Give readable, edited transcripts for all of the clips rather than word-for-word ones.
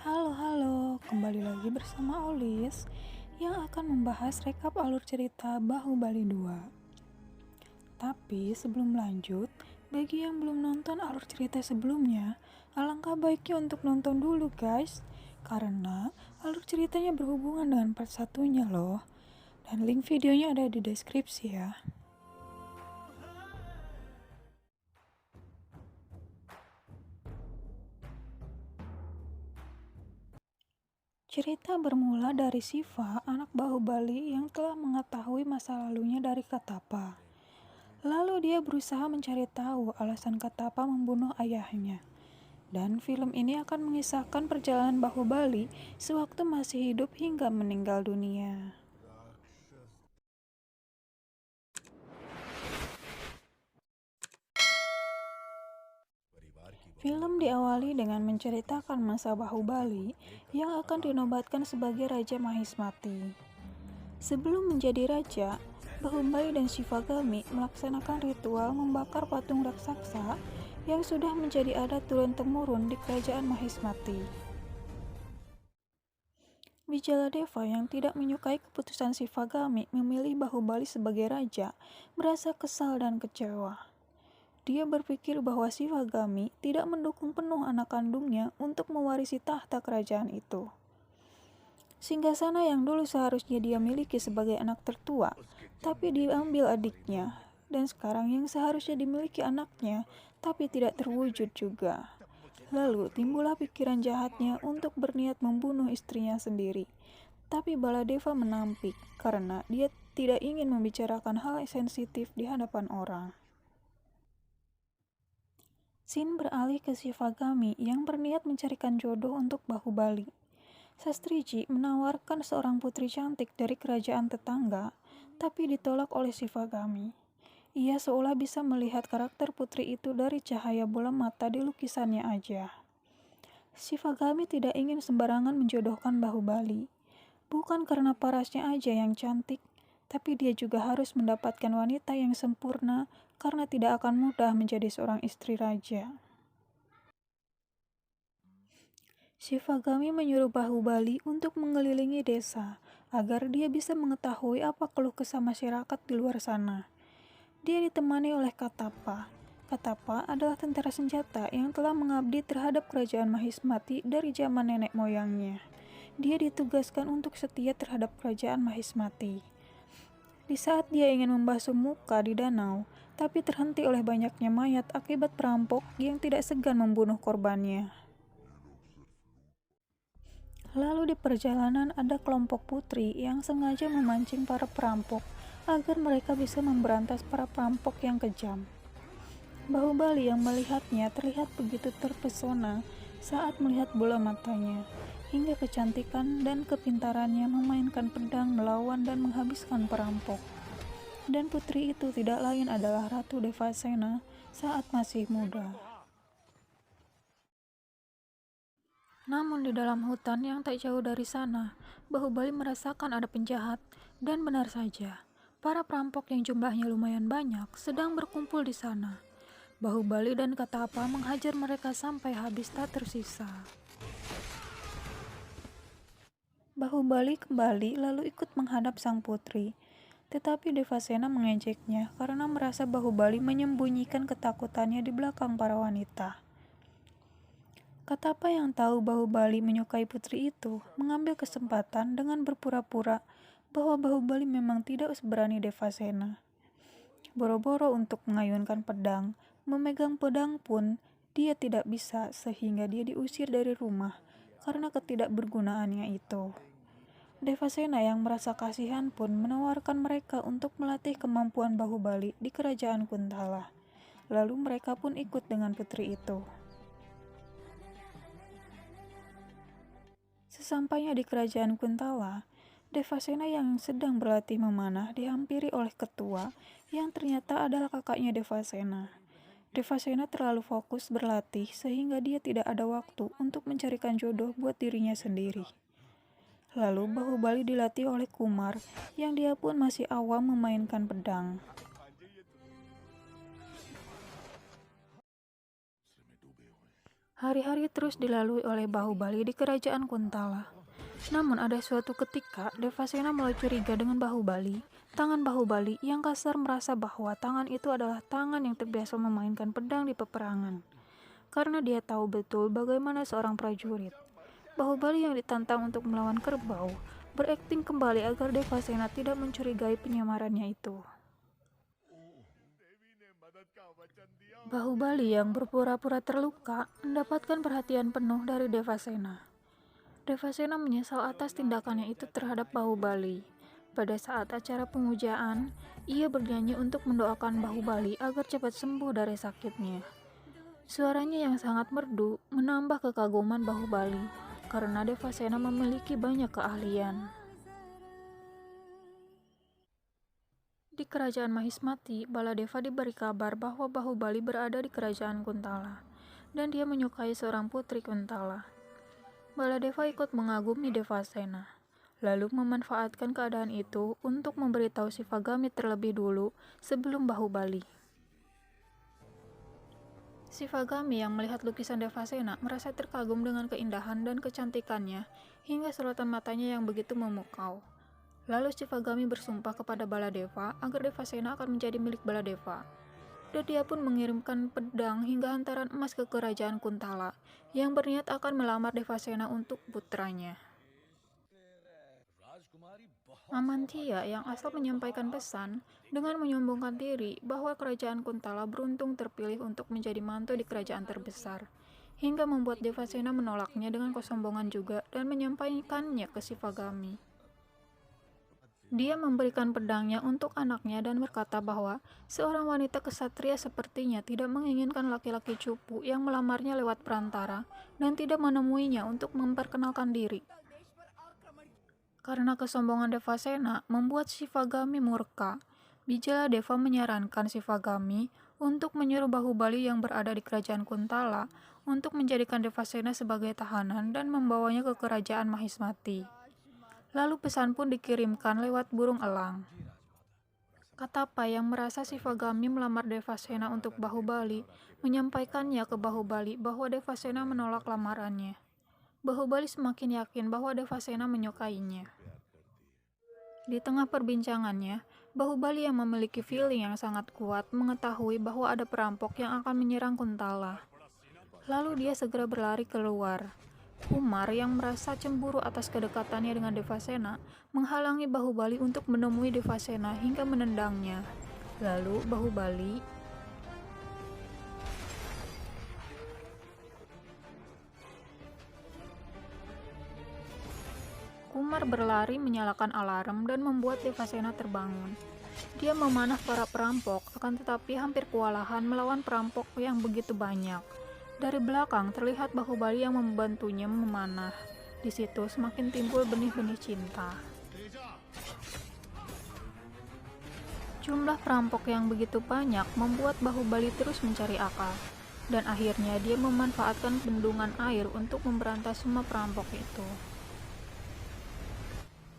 Halo, kembali lagi bersama Olis yang akan membahas rekap alur cerita Bahubali 2. Tapi sebelum lanjut, bagi yang belum nonton alur cerita sebelumnya, alangkah baiknya untuk nonton dulu guys, karena alur ceritanya berhubungan dengan part satunya loh. Dan link videonya ada di deskripsi ya. Cerita bermula dari Siva, anak Bahubali yang telah mengetahui masa lalunya dari Katapa. Lalu dia berusaha mencari tahu alasan Katapa membunuh ayahnya. Dan film ini akan mengisahkan perjalanan Bahubali sewaktu masih hidup hingga meninggal dunia. Film diawali dengan menceritakan masa Bahubali yang akan dinobatkan sebagai Raja Mahismati. Sebelum menjadi raja, Bahubali dan Shivagami melaksanakan ritual membakar patung raksasa yang sudah menjadi adat turun-temurun di kerajaan Mahismati. Vijaladeva yang tidak menyukai keputusan Shivagami memilih Bahubali sebagai raja merasa kesal dan kecewa. Dia berpikir bahwa Shivagami tidak mendukung penuh anak kandungnya untuk mewarisi tahta kerajaan itu. Singgasana yang dulu seharusnya dia miliki sebagai anak tertua, tapi diambil adiknya, dan sekarang yang seharusnya dimiliki anaknya, tapi tidak terwujud juga. Lalu timbullah pikiran jahatnya untuk berniat membunuh istrinya sendiri. Tapi Baladeva menampik karena dia tidak ingin membicarakan hal sensitif di hadapan orang. Sin beralih ke Shivagami yang berniat mencarikan jodoh untuk Bahubali. Sastriji menawarkan seorang putri cantik dari kerajaan tetangga, tapi ditolak oleh Shivagami. Ia seolah bisa melihat karakter putri itu dari cahaya bola mata di lukisannya aja. Shivagami tidak ingin sembarangan menjodohkan Bahubali. Bukan karena parasnya aja yang cantik, tapi dia juga harus mendapatkan wanita yang sempurna karena tidak akan mudah menjadi seorang istri raja. Shivagami menyuruh Bahubali untuk mengelilingi desa agar dia bisa mengetahui apa keluh kesah masyarakat di luar sana. Dia ditemani oleh Katapa. Katapa adalah tentara senjata yang telah mengabdi terhadap kerajaan Mahismati dari zaman nenek moyangnya. Dia ditugaskan untuk setia terhadap kerajaan Mahismati. Di saat dia ingin membasuh muka di danau, tapi terhenti oleh banyaknya mayat akibat perampok yang tidak segan membunuh korbannya. Lalu di perjalanan ada kelompok putri yang sengaja memancing para perampok agar mereka bisa memberantas para perampok yang kejam. Bahubali yang melihatnya terlihat begitu terpesona saat melihat bola matanya, hingga kecantikan dan kepintarannya memainkan pedang melawan dan menghabiskan perampok. Dan putri itu tidak lain adalah Ratu Devasena saat masih muda. Namun di dalam hutan yang tak jauh dari sana, Bahubali merasakan ada penjahat, dan benar saja, para perampok yang jumlahnya lumayan banyak sedang berkumpul di sana. Bahubali dan Katapa menghajar mereka sampai habis tak tersisa. Bahubali kembali lalu ikut menghadap sang putri. Tetapi Devasena mengejeknya karena merasa Bahubali menyembunyikan ketakutannya di belakang para wanita. Katapa yang tahu Bahubali menyukai putri itu mengambil kesempatan dengan berpura-pura bahwa Bahubali memang tidak seberani Devasena. Boro-boro untuk mengayunkan pedang, memegang pedang pun dia tidak bisa sehingga dia diusir dari rumah karena ketidakbergunaannya itu. Devasena yang merasa kasihan pun menawarkan mereka untuk melatih kemampuan Bahubali di kerajaan Kuntala. Lalu mereka pun ikut dengan putri itu. Sesampainya di kerajaan Kuntala, Devasena yang sedang berlatih memanah dihampiri oleh ketua yang ternyata adalah kakaknya Devasena. Devasena terlalu fokus berlatih sehingga dia tidak ada waktu untuk mencarikan jodoh buat dirinya sendiri. Lalu Bahubali dilatih oleh Kumar yang dia pun masih awam memainkan pedang. Hari-hari terus dilalui oleh Bahubali di kerajaan Kuntala. Namun ada suatu ketika Devasena mulai curiga dengan Bahubali. Tangan Bahubali yang kasar merasa bahwa tangan itu adalah tangan yang terbiasa memainkan pedang di peperangan. Karena dia tahu betul bagaimana seorang prajurit. Bahubali yang ditantang untuk melawan kerbau berakting kembali agar Devasena tidak mencurigai penyamarannya itu. Bahubali yang berpura-pura terluka mendapatkan perhatian penuh dari Devasena. Devasena menyesal atas tindakannya itu terhadap Bahubali. Pada saat acara pemujaan, ia bernyanyi untuk mendoakan Bahubali agar cepat sembuh dari sakitnya. Suaranya yang sangat merdu menambah kekaguman Bahubali karena Devasena memiliki banyak keahlian. Di kerajaan Mahismati, Baladeva diberi kabar bahwa Bahubali berada di kerajaan Kuntala, dan dia menyukai seorang putri Kuntala. Baladeva ikut mengagumi Devasena, lalu memanfaatkan keadaan itu untuk memberitahu Sivagami terlebih dulu sebelum Bahubali. Sivagami yang melihat lukisan Devasena merasa terkagum dengan keindahan dan kecantikannya hingga sorotan matanya yang begitu memukau. Lalu Sivagami bersumpah kepada Baladeva agar Devasena akan menjadi milik Baladeva. Dan dia pun mengirimkan pedang hingga hantaran emas ke kerajaan Kuntala yang berniat akan melamar Devasena untuk putranya. Amantia yang asal menyampaikan pesan dengan menyombongkan diri bahwa kerajaan Kuntala beruntung terpilih untuk menjadi mantu di kerajaan terbesar, hingga membuat Devasena menolaknya dengan kesombongan juga dan menyampaikannya ke Sivagami. Dia memberikan pedangnya untuk anaknya dan berkata bahwa seorang wanita kesatria sepertinya tidak menginginkan laki-laki cupu yang melamarnya lewat perantara dan tidak menemuinya untuk memperkenalkan diri. Karena kesombongan Devasena membuat Sivagami murka, Bijaladeva menyarankan Sivagami untuk menyuruh Bahubali yang berada di kerajaan Kuntala untuk menjadikan Devasena sebagai tahanan dan membawanya ke kerajaan Mahismati. Lalu pesan pun dikirimkan lewat burung elang. Katapa yang merasa Sivagami melamar Devasena untuk Bahubali menyampaikannya ke Bahubali bahwa Devasena menolak lamarannya. Bahubali semakin yakin bahwa Devasena menyukainya. Di tengah perbincangannya, Bahubali yang memiliki feeling yang sangat kuat mengetahui bahwa ada perampok yang akan menyerang Kuntala. Lalu dia segera berlari keluar. Kumar yang merasa cemburu atas kedekatannya dengan Devasena menghalangi Bahubali untuk menemui Devasena hingga menendangnya. Lalu Kumar berlari menyalakan alarm dan membuat Devasena terbangun. Dia memanah para perampok, akan tetapi hampir kewalahan melawan perampok yang begitu banyak. Dari belakang terlihat Bahubali yang membantunya memanah. Di situ semakin timbul benih-benih cinta. Jumlah perampok yang begitu banyak membuat Bahubali terus mencari akal. Dan akhirnya dia memanfaatkan bendungan air untuk memberantas semua perampok itu.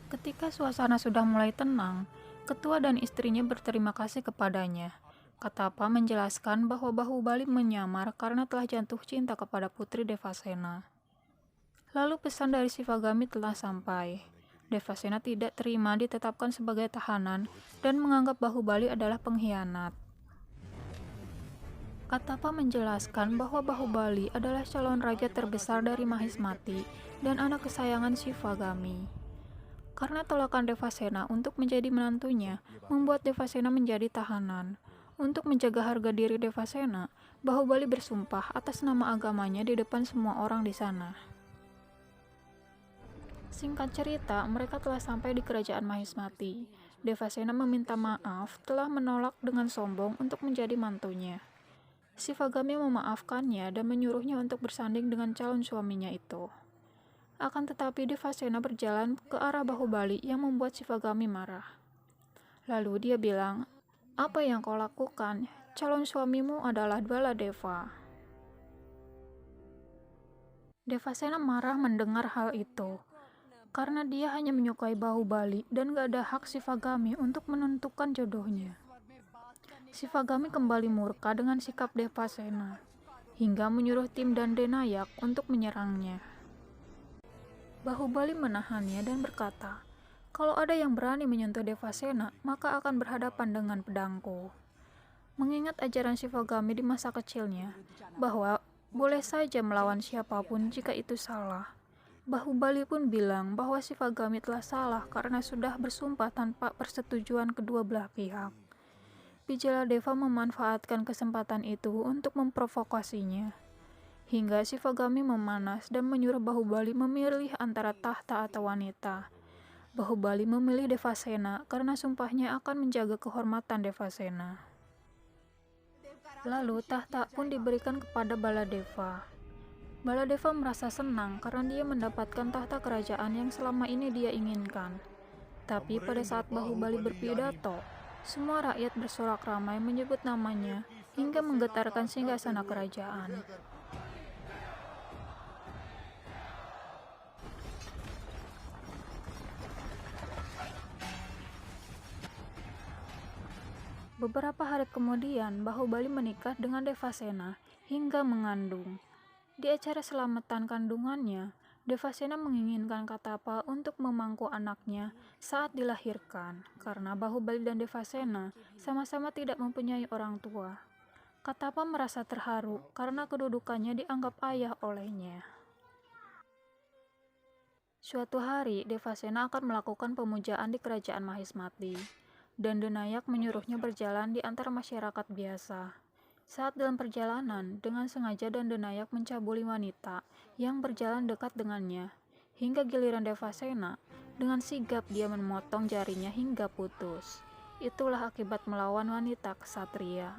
Ketika suasana sudah mulai tenang, ketua dan istrinya berterima kasih kepadanya. Katapa menjelaskan bahwa Bahubali menyamar karena telah jatuh cinta kepada putri Devasena. Lalu pesan dari Sivagami telah sampai. Devasena tidak terima ditetapkan sebagai tahanan dan menganggap Bahubali adalah pengkhianat. Katapa menjelaskan bahwa Bahubali adalah calon raja terbesar dari Mahismati dan anak kesayangan Sivagami. Karena tolakan Devasena untuk menjadi menantunya membuat Devasena menjadi tahanan. Untuk menjaga harga diri Devasena, Bahubali bersumpah atas nama agamanya di depan semua orang di sana. Singkat cerita, mereka telah sampai di kerajaan Mahismati. Devasena meminta maaf telah menolak dengan sombong untuk menjadi mantunya. Sivagami memaafkannya dan menyuruhnya untuk bersanding dengan calon suaminya itu. Akan tetapi Devasena berjalan ke arah Bahubali yang membuat Sivagami marah. Lalu dia bilang, "Apa yang kau lakukan? Calon suamimu adalah Baladeva." Devasena marah mendengar hal itu, karena dia hanya menyukai Bahubali dan gak ada hak Sivagami untuk menentukan jodohnya. Sivagami kembali murka dengan sikap Devasena. hingga menyuruh tim Dandenayak untuk menyerangnya. Bahubali menahannya dan berkata, "Kalau ada yang berani menyentuh Devasena, maka akan berhadapan dengan pedangku." Mengingat ajaran Shivagami di masa kecilnya, bahwa boleh saja melawan siapapun jika itu salah, Bahubali pun bilang bahwa Shivagami telah salah karena sudah bersumpah tanpa persetujuan kedua belah pihak. Vijaladeva memanfaatkan kesempatan itu untuk memprovokasinya, hingga Shivagami memanas dan menyuruh Bahubali memilih antara tahta atau wanita. Bahubali memilih Devasena karena sumpahnya akan menjaga kehormatan Devasena. Lalu tahta pun diberikan kepada Baladeva. Baladeva merasa senang karena dia mendapatkan tahta kerajaan yang selama ini dia inginkan. Tapi pada saat Bahubali berpidato, semua rakyat bersorak ramai menyebut namanya hingga menggetarkan singgasana kerajaan. Beberapa hari kemudian, Bahubali menikah dengan Devasena hingga mengandung. Di acara selamatan kandungannya, Devasena menginginkan Katapa untuk memangku anaknya saat dilahirkan, karena Bahubali dan Devasena sama-sama tidak mempunyai orang tua. Katapa merasa terharu karena kedudukannya dianggap ayah olehnya. Suatu hari, Devasena akan melakukan pemujaan di kerajaan Mahismati. Dandenayak menyuruhnya berjalan di antara masyarakat biasa. Saat dalam perjalanan, dengan sengaja Dandenayak mencabuli wanita yang berjalan dekat dengannya, hingga giliran Devasena, dengan sigap dia memotong jarinya hingga putus. Itulah akibat melawan wanita ksatria.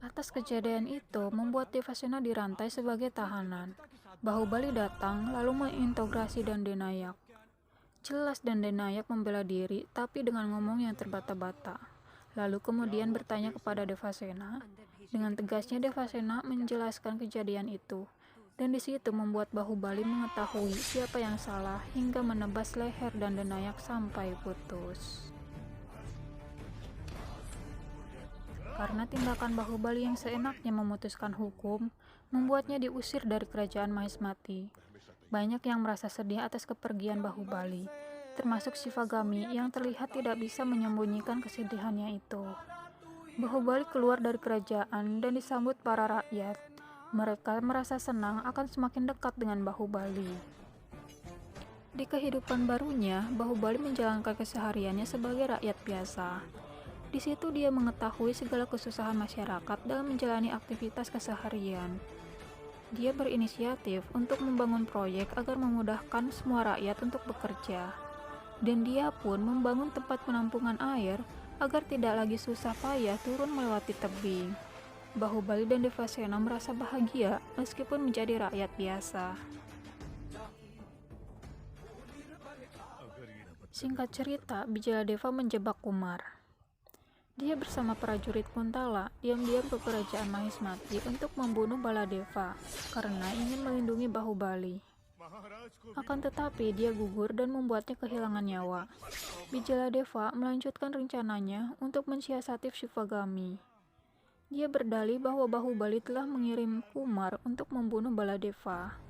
Atas kejadian itu membuat Devasena dirantai sebagai tahanan. Bahubali datang lalu mengintegrasi Dandenayak. Jelas Dandenayak membela diri, tapi dengan ngomong yang terbata-bata. Lalu kemudian bertanya kepada Devasena. Dengan tegasnya Devasena menjelaskan kejadian itu, dan di situ membuat Bahubali mengetahui siapa yang salah hingga menebas leher Dandenayak sampai putus. Karena tindakan Bahubali yang seenaknya memutuskan hukum, membuatnya diusir dari kerajaan Mahismati. Banyak yang merasa sedih atas kepergian Bahubali, termasuk Shivagami yang terlihat tidak bisa menyembunyikan kesedihannya itu. Bahubali keluar dari kerajaan dan disambut para rakyat. Mereka merasa senang akan semakin dekat dengan Bahubali. Di kehidupan barunya, Bahubali menjalankan kesehariannya sebagai rakyat biasa. Di situ dia mengetahui segala kesusahan masyarakat dalam menjalani aktivitas keseharian. Dia berinisiatif untuk membangun proyek agar memudahkan semua rakyat untuk bekerja. Dan dia pun membangun tempat penampungan air agar tidak lagi susah payah turun melewati tebing. Bahubali dan Devasena merasa bahagia meskipun menjadi rakyat biasa. Singkat cerita, Vijaladeva menjebak Kumar. Dia bersama prajurit Kuntala diam-diam ke kerajaan Mahismati untuk membunuh Baladeva karena ingin melindungi Bahubali. Akan tetapi dia gugur dan membuatnya kehilangan nyawa. Vijaladeva melanjutkan rencananya untuk mensiasati Shivagami. Dia berdalih bahwa Bahubali telah mengirim Kumar untuk membunuh Baladeva.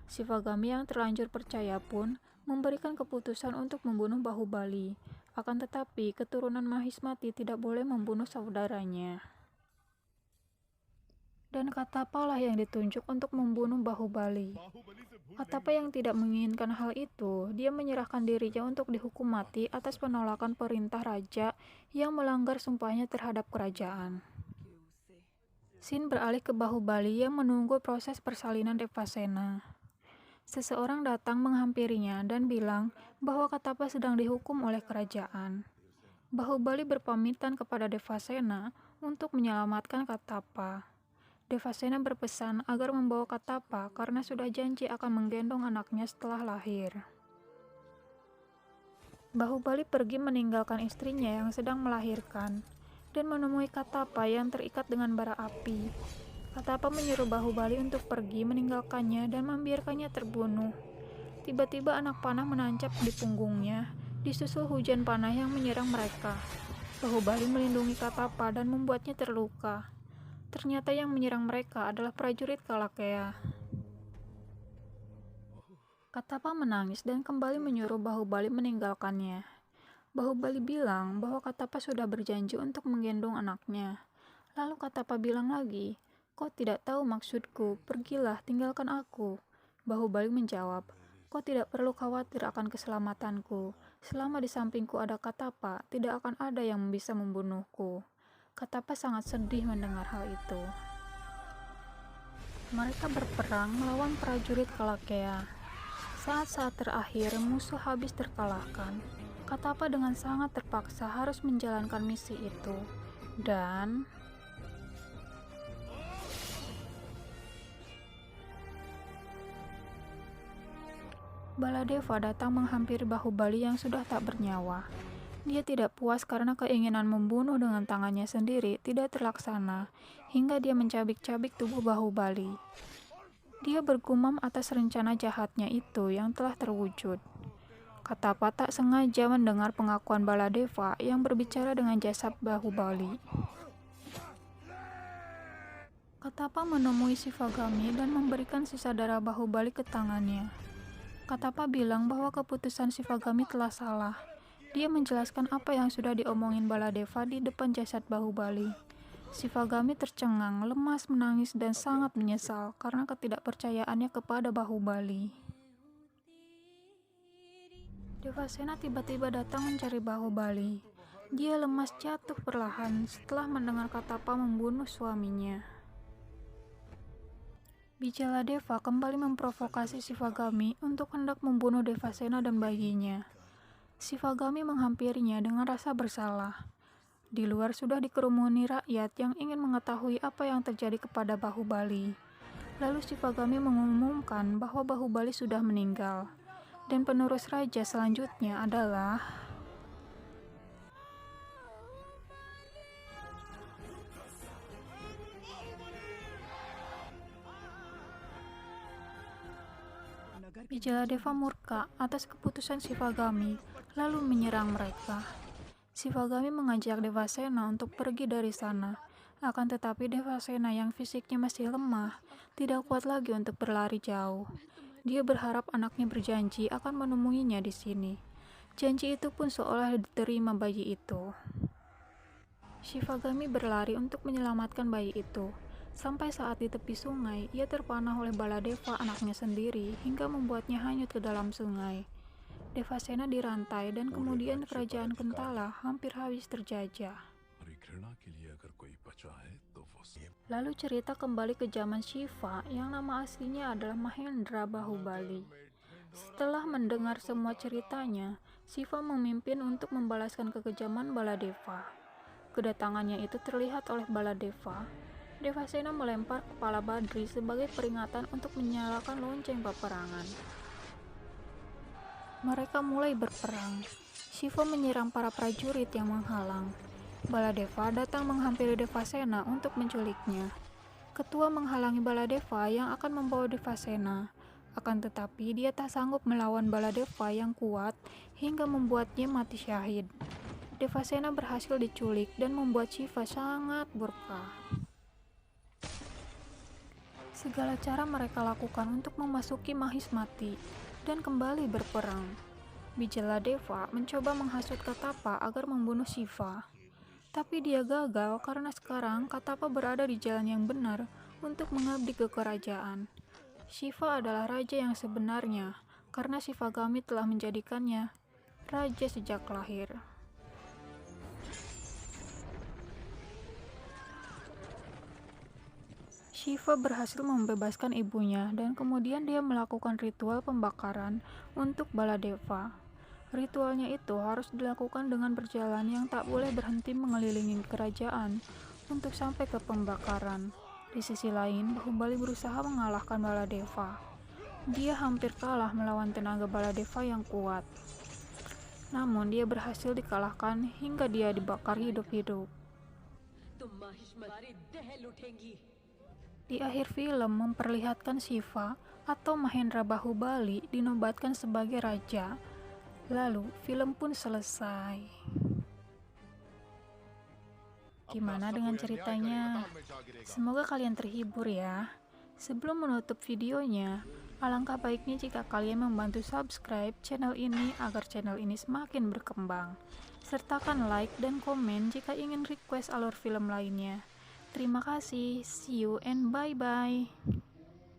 Shivagami yang terlanjur percaya pun memberikan keputusan untuk membunuh Bahubali. Akan tetapi, keturunan Mahismati tidak boleh membunuh saudaranya. Dan Katapa lah yang ditunjuk untuk membunuh Bahubali. Katapa yang tidak menginginkan hal itu, dia menyerahkan dirinya untuk dihukum mati atas penolakan perintah raja yang melanggar sumpahnya terhadap kerajaan. Scene beralih ke Bahubali yang menunggu proses persalinan Devasena. Seseorang datang menghampirinya dan bilang bahwa Katapa sedang dihukum oleh kerajaan. Bahubali berpamitan kepada Devasena untuk menyelamatkan Katapa. Devasena berpesan agar membawa Katapa karena sudah janji akan menggendong anaknya setelah lahir. Bahubali pergi meninggalkan istrinya yang sedang melahirkan dan menemui Katapa yang terikat dengan bara api. Katapa menyuruh Bahubali untuk pergi meninggalkannya dan membiarkannya terbunuh. Tiba-tiba anak panah menancap di punggungnya, disusul hujan panah yang menyerang mereka. Bahubali melindungi Katapa dan membuatnya terluka. Ternyata yang menyerang mereka adalah prajurit Kalakea. Katapa menangis dan kembali menyuruh Bahubali meninggalkannya. Bahubali bilang bahwa Katapa sudah berjanji untuk menggendong anaknya. Lalu Katapa bilang lagi, "Kau tidak tahu maksudku, pergilah, tinggalkan aku." Bahubali menjawab, "Kau tidak perlu khawatir akan keselamatanku. Selama di sampingku ada Katapa, tidak akan ada yang bisa membunuhku." Katapa sangat sedih mendengar hal itu. Mereka berperang melawan prajurit Kalakea. Saat-saat terakhir, musuh habis terkalahkan. Katapa dengan sangat terpaksa harus menjalankan misi itu. Dan Baladeva datang menghampiri Bahubali yang sudah tak bernyawa. Dia tidak puas karena keinginan membunuh dengan tangannya sendiri tidak terlaksana, hingga dia mencabik-cabik tubuh Bahubali. Dia bergumam atas rencana jahatnya itu yang telah terwujud. Katapa tak sengaja mendengar pengakuan Baladeva yang berbicara dengan jasad Bahubali. Katapa menemui Shivagami dan memberikan sisa darah Bahubali ke tangannya. Katapa bilang bahwa keputusan Shivagami telah salah. Dia menjelaskan apa yang sudah diomongin Baladeva di depan jasad Bahubali. Shivagami tercengang, lemas, menangis, dan sangat menyesal karena ketidakpercayaannya kepada Bahubali. Devasena tiba-tiba datang mencari Bahubali. Dia lemas jatuh perlahan setelah mendengar Katapa membunuh suaminya. Bijaladeva kembali memprovokasi Shivagami untuk hendak membunuh Devasena dan bayinya. Shivagami menghampirinya dengan rasa bersalah. Di luar sudah dikerumuni rakyat yang ingin mengetahui apa yang terjadi kepada Bahubali. Lalu Shivagami mengumumkan bahwa Bahubali sudah meninggal. Dan penerus raja selanjutnya adalah Bijaladeva murka atas keputusan Shivagami, lalu menyerang mereka. Shivagami mengajak Devasena untuk pergi dari sana. Akan tetapi Devasena yang fisiknya masih lemah, tidak kuat lagi untuk berlari jauh. Dia berharap anaknya berjanji akan menemuinya di sini. Janji itu pun seolah diterima bayi itu. Shivagami berlari untuk menyelamatkan bayi itu. Sampai saat di tepi sungai, ia terpanah oleh Baladeva anaknya sendiri hingga membuatnya hanyut ke dalam sungai. Devasena dirantai dan kemudian kerajaan Kentala hampir habis terjajah. Lalu cerita kembali ke zaman Shiva yang nama aslinya adalah Mahendra Bahubali. Setelah mendengar semua ceritanya, Shiva memimpin untuk membalaskan kekejaman Baladeva. Kedatangannya itu terlihat oleh Baladeva. Devasena melempar kepala Badri sebagai peringatan untuk menyalakan lonceng peperangan. Mereka mulai berperang. Shiva menyerang para prajurit yang menghalang. Baladeva datang menghampiri Devasena untuk menculiknya. Ketua menghalangi Baladeva yang akan membawa Devasena. Akan tetapi dia tak sanggup melawan Baladeva yang kuat hingga membuatnya mati syahid. Devasena berhasil diculik dan membuat Shiva sangat murka. Segala cara mereka lakukan untuk memasuki Mahismati dan kembali berperang. Bijaladeva mencoba menghasut Katapa agar membunuh Shiva. Tapi dia gagal karena sekarang Katapa berada di jalan yang benar untuk mengabdi ke kerajaan. Shiva adalah raja yang sebenarnya karena Shivagami telah menjadikannya raja sejak lahir. Shiva berhasil membebaskan ibunya dan kemudian dia melakukan ritual pembakaran untuk Baladeva. Ritualnya itu harus dilakukan dengan berjalan yang tak boleh berhenti mengelilingi kerajaan untuk sampai ke pembakaran. Di sisi lain, Bahubali berusaha mengalahkan Baladeva. Dia hampir kalah melawan tenaga Baladeva yang kuat. Namun dia berhasil dikalahkan hingga dia dibakar hidup-hidup. Di akhir film memperlihatkan Shiva atau Mahendra Bahubali dinobatkan sebagai raja. Lalu film pun selesai. gimana dengan ceritanya. Semoga kalian terhibur ya. Sebelum menutup videonya, alangkah baiknya jika kalian membantu subscribe channel ini agar channel ini semakin berkembang. Sertakan like dan komen jika ingin request alur film lainnya. Terima kasih, see you and bye-bye.